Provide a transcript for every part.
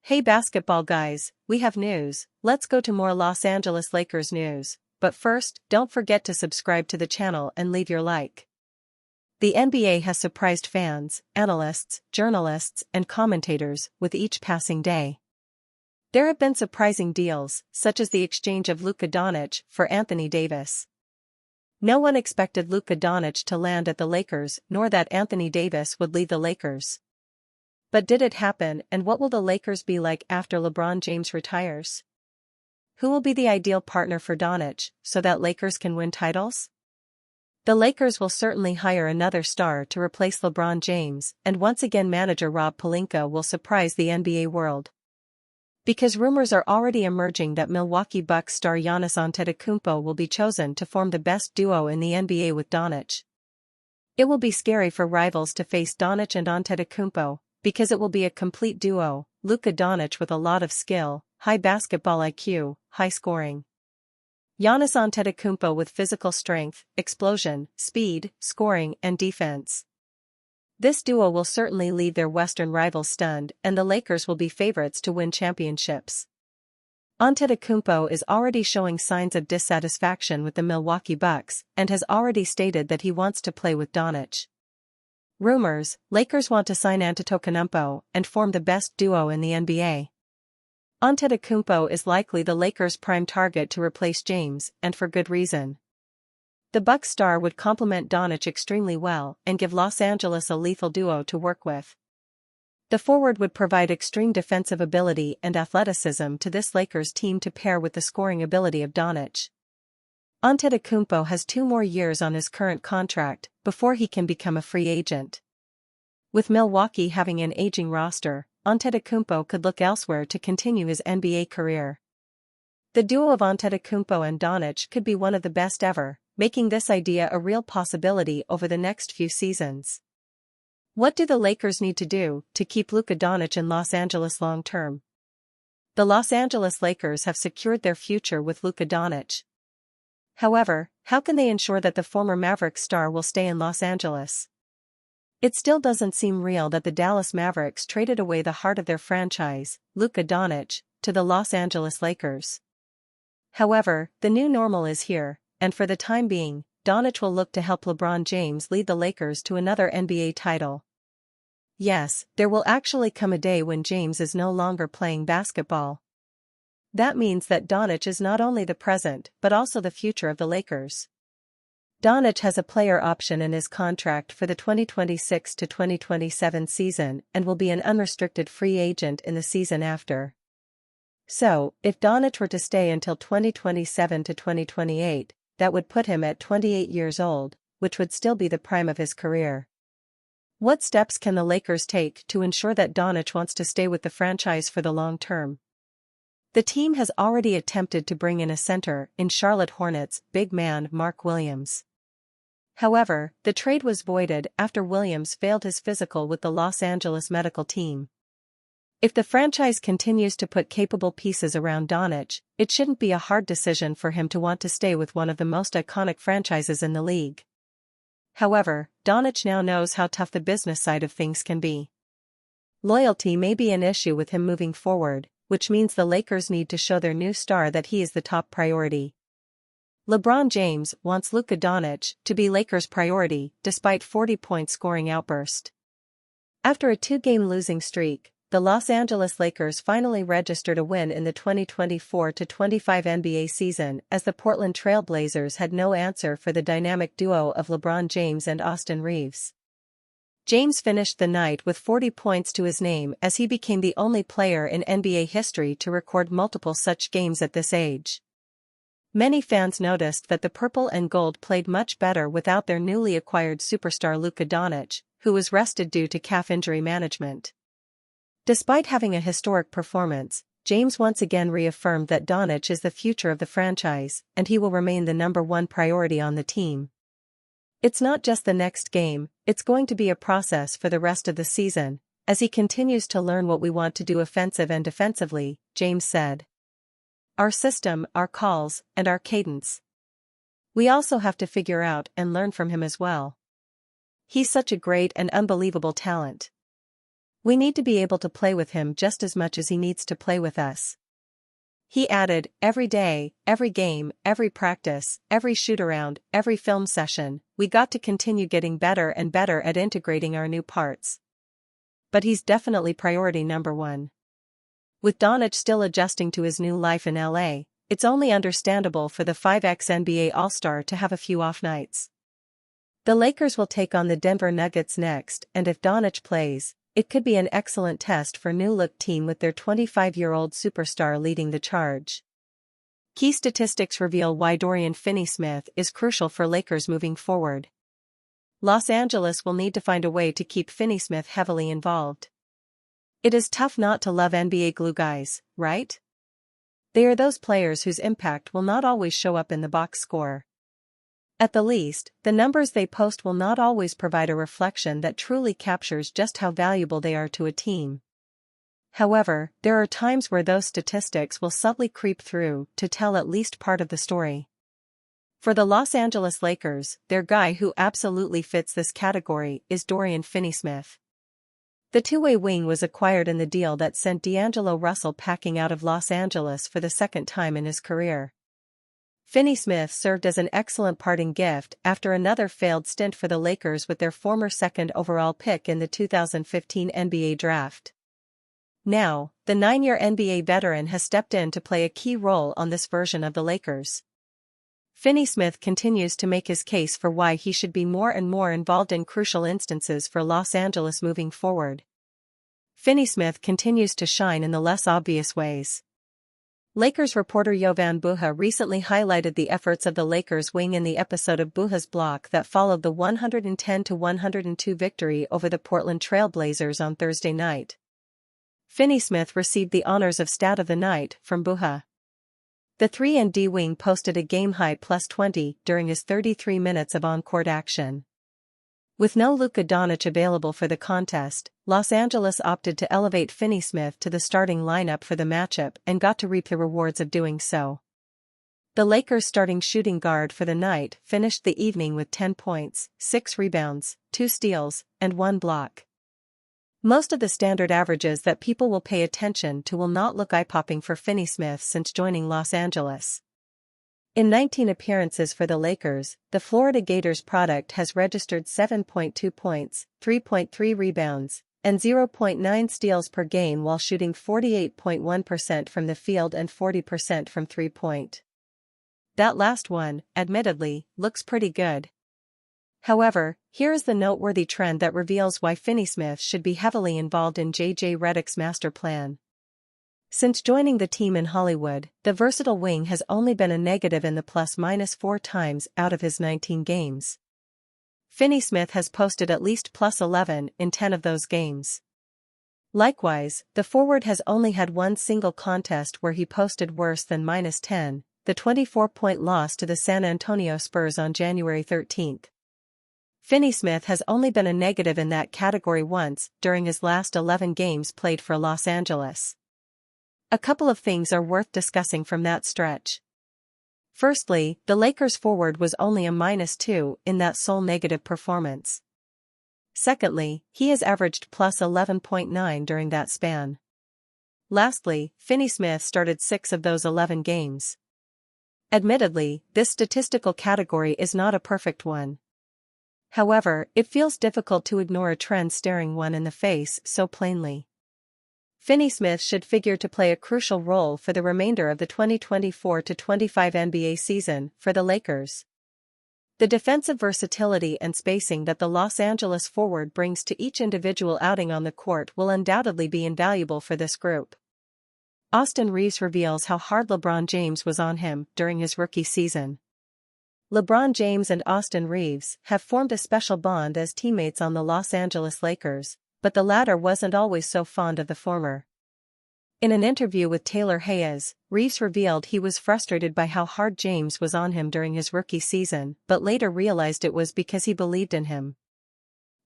Hey basketball guys, we have news. Let's go to more Los Angeles Lakers news. But first, don't forget to subscribe to the channel and leave your like. The NBA has surprised fans, analysts, journalists, and commentators with each passing day. There have been surprising deals, such as the exchange of Luka Doncic for Anthony Davis. No one expected Luka Doncic to land at the Lakers nor that Anthony Davis would leave the Lakers. But did it happen, and what will the Lakers be like after LeBron James retires? Who will be the ideal partner for Doncic so that Lakers can win titles? The Lakers will certainly hire another star to replace LeBron James, and once again manager Rob Pelinka will surprise the NBA world. Because rumors are already emerging that Milwaukee Bucks star Giannis Antetokounmpo will be chosen to form the best duo in the NBA with Doncic. It will be scary for rivals to face Doncic and Antetokounmpo, because it will be a complete duo, Luka Doncic with a lot of skill, high basketball IQ, high scoring. Giannis Antetokounmpo with physical strength, explosion, speed, scoring, and defense. This duo will certainly leave their Western rivals stunned, and the Lakers will be favorites to win championships. Antetokounmpo is already showing signs of dissatisfaction with the Milwaukee Bucks and has already stated that he wants to play with Doncic. Rumors: Lakers want to sign Antetokounmpo and form the best duo in the NBA. Antetokounmpo is likely the Lakers' prime target to replace James, and for good reason. The Bucks star would complement Doncic extremely well and give Los Angeles a lethal duo to work with. The forward would provide extreme defensive ability and athleticism to this Lakers team to pair with the scoring ability of Doncic. Antetokounmpo has 2 more years on his current contract before he can become a free agent. With Milwaukee having an aging roster, Antetokounmpo could look elsewhere to continue his NBA career. The duo of Antetokounmpo and Doncic could be one of the best ever, making this idea a real possibility over the next few seasons. What do the Lakers need to do to keep Luka Doncic in Los Angeles long term? The Los Angeles Lakers have secured their future with Luka Doncic. However, how can they ensure that the former Mavericks star will stay in Los Angeles? It still doesn't seem real that the Dallas Mavericks traded away the heart of their franchise, Luka Doncic, to the Los Angeles Lakers. However, the new normal is here, and for the time being, Doncic will look to help LeBron James lead the Lakers to another NBA title. Yes, there will actually come a day when James is no longer playing basketball. That means that Doncic is not only the present but also the future of the Lakers. Doncic has a player option in his contract for the 2026 to 2027 season and will be an unrestricted free agent in the season after. So, if Doncic were to stay until 2027 to 2028, that would put him at 28 years old, which would still be the prime of his career. What steps can the Lakers take to ensure that Doncic wants to stay with the franchise for the long term? The team has already attempted to bring in a center in Charlotte Hornets big man Mark Williams. However, the trade was voided after Williams failed his physical with the Los Angeles medical team. If the franchise continues to put capable pieces around Doncic, it shouldn't be a hard decision for him to want to stay with one of the most iconic franchises in the league. However, Doncic now knows how tough the business side of things can be. Loyalty may be an issue with him moving forward, which means the Lakers need to show their new star that he is the top priority. LeBron James wants Luka Doncic to be Lakers' priority despite 40-point scoring outburst. After a 2-game losing streak, the Los Angeles Lakers finally registered a win in the 2024-25 NBA season as the Portland Trail Blazers had no answer for the dynamic duo of LeBron James and Austin Reeves. James finished the night with 40 points to his name as he became the only player in NBA history to record multiple such games at this age. Many fans noticed that the purple and gold played much better without their newly acquired superstar Luka Doncic, who was rested due to calf injury management. Despite having a historic performance, James once again reaffirmed that Doncic is the future of the franchise, and he will remain the #1 priority on the team. It's not just the next game, it's going to be a process for the rest of the season, as he continues to learn what we want to do offensive and defensively, James said. Our system, our calls, and our cadence. We also have to figure out and learn from him as well. He's such a great and unbelievable talent. We need to be able to play with him just as much as he needs to play with us." He added, "Every day, every game, every practice, every shoot-around, every film session, we got to continue getting better and better at integrating our new parts. But he's definitely priority number one." With Doncic still adjusting to his new life in LA, it's only understandable for the 5x NBA All-Star to have a few off nights. The Lakers will take on the Denver Nuggets next, and if Doncic plays, it could be an excellent test for new-look team with their 25-year-old superstar leading the charge. Key statistics reveal why Dorian Finney-Smith is crucial for Lakers moving forward. Los Angeles will need to find a way to keep Finney-Smith heavily involved. It is tough not to love NBA glue guys, right? They are those players whose impact will not always show up in the box score. At the least, the numbers they post will not always provide a reflection that truly captures just how valuable they are to a team. However, there are times where those statistics will subtly creep through to tell at least part of the story. For the Los Angeles Lakers, their guy who absolutely fits this category is Dorian Finney-Smith. The two-way wing was acquired in the deal that sent D'Angelo Russell packing out of Los Angeles for the second time in his career. Finney-Smith served as an excellent parting gift after another failed stint for the Lakers with their former second overall pick in the 2015 NBA draft. Now, the 9-year NBA veteran has stepped in to play a key role on this version of the Lakers. Finney-Smith continues to make his case for why he should be more and more involved in crucial instances for Los Angeles moving forward. Finney-Smith continues to shine in the less obvious ways. Lakers reporter Jovan Buha recently highlighted the efforts of the Lakers wing in the episode of Buha's Block that followed the 110-102 victory over the Portland Trail Blazers on Thursday night. Finney-Smith received the honors of Stat of the Night from Buha. The 3-and-D wing posted a game-high +20 during his 33 minutes of on-court action. With no Luka Doncic available for the contest, Los Angeles opted to elevate Finney-Smith to the starting lineup for the matchup and got to reap the rewards of doing so. The Lakers' starting shooting guard for the night finished the evening with 10 points, 6 rebounds, 2 steals, and 1 block. Most of the standard averages that people will pay attention to will not look eye-popping for Finney-Smith since joining Los Angeles. In 19 appearances for the Lakers, the Florida Gators product has registered 7.2 points, 3.3 rebounds, and 0.9 steals per game while shooting 48.1% from the field and 40% from three-point. That last one, admittedly, looks pretty good. However, here is the noteworthy trend that reveals why Finney-Smith should be heavily involved in J.J. Redick's master plan. Since joining the team in Hollywood, the versatile wing has only been a negative in the +/- 4 times out of his 19 games. Finney-Smith has posted at least +11 in 10 of those games. Likewise, the forward has only had one single contest where he posted worse than -10, the 24-point loss to the San Antonio Spurs on January 13. Finney-Smith has only been a negative in that category once during his last 11 games played for Los Angeles. A couple of things are worth discussing from that stretch. Firstly, the Lakers forward was only a -2 in that sole negative performance. Secondly, he has averaged +11.9 during that span. Lastly, Finney-Smith started 6 of those 11 games. Admittedly, this statistical category is not a perfect one. However, it feels difficult to ignore a trend staring one in the face so plainly. Finney-Smith should figure to play a crucial role for the remainder of the 2024-25 NBA season for the Lakers. The defensive versatility and spacing that the Los Angeles forward brings to each individual outing on the court will undoubtedly be invaluable for this group. Austin Reaves reveals how hard LeBron James was on him during his rookie season. LeBron James and Austin Reaves have formed a special bond as teammates on the Los Angeles Lakers, but the latter wasn't always so fond of the former. In an interview with Taylor Hayes, Reaves revealed he was frustrated by how hard James was on him during his rookie season, but later realized it was because he believed in him.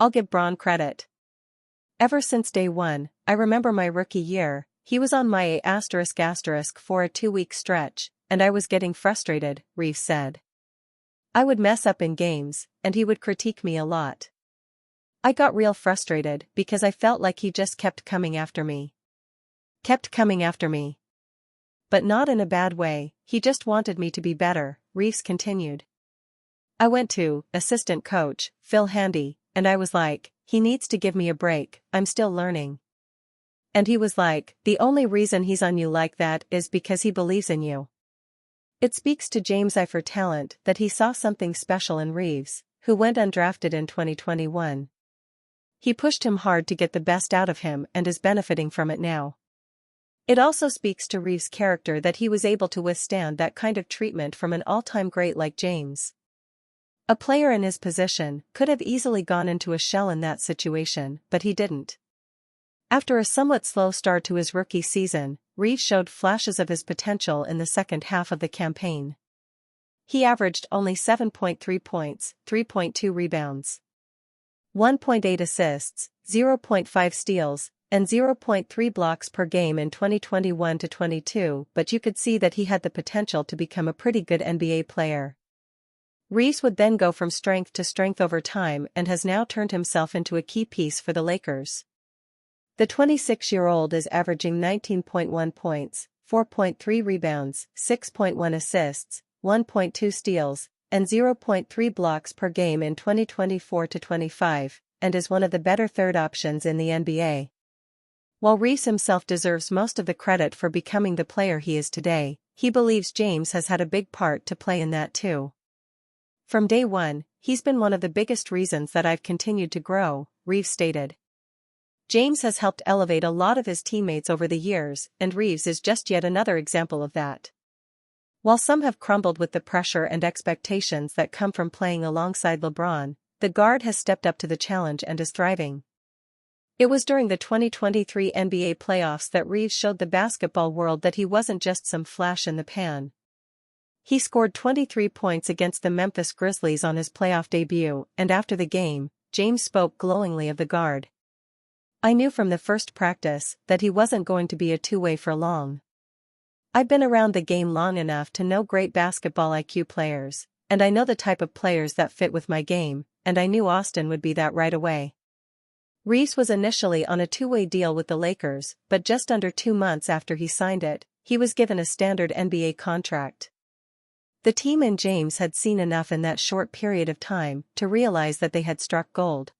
"I'll give Bron credit. Ever since day one, I remember my rookie year, he was on my A** for a 2-week stretch, and I was getting frustrated," Reaves said. I would mess up in games, and he would critique me a lot. I got real frustrated because I felt like he just kept coming after me. Kept coming after me. But not in a bad way, he just wanted me to be better, Reeves continued. I went to assistant coach, Phil Handy, and I was like, he needs to give me a break, I'm still learning. And he was like, the only reason he's on you like that is because he believes in you. It speaks to James' eye for talent that he saw something special in Reeves, who went undrafted in 2021. He pushed him hard to get the best out of him and is benefiting from it now. It also speaks to Reeves' character that he was able to withstand that kind of treatment from an all-time great like James. A player in his position could have easily gone into a shell in that situation, but he didn't. After a somewhat slow start to his rookie season, Reeves showed flashes of his potential in the second half of the campaign. He averaged only 7.3 points, 3.2 rebounds, 1.8 assists, 0.5 steals, and 0.3 blocks per game in 2021-22, but you could see that he had the potential to become a pretty good NBA player. Reeves would then go from strength to strength over time and has now turned himself into a key piece for the Lakers. The 26-year-old is averaging 19.1 points, 4.3 rebounds, 6.1 assists, 1.2 steals, and 0.3 blocks per game in 2024-25, and is one of the better third options in the NBA. While Reeves himself deserves most of the credit for becoming the player he is today, he believes James has had a big part to play in that too. From day one, he's been one of the biggest reasons that I've continued to grow, Reeves stated. James has helped elevate a lot of his teammates over the years, and Reeves is just yet another example of that. While some have crumbled with the pressure and expectations that come from playing alongside LeBron, the guard has stepped up to the challenge and is thriving. It was during the 2023 NBA playoffs that Reeves showed the basketball world that he wasn't just some flash in the pan. He scored 23 points against the Memphis Grizzlies on his playoff debut, and after the game, James spoke glowingly of the guard. I knew from the first practice that he wasn't going to be a two-way for long. I've been around the game long enough to know great basketball IQ players, and I know the type of players that fit with my game, and I knew Austin would be that right away. Reeves was initially on a two-way deal with the Lakers, but just under 2 months after he signed it, he was given a standard NBA contract. The team and James had seen enough in that short period of time to realize that they had struck gold.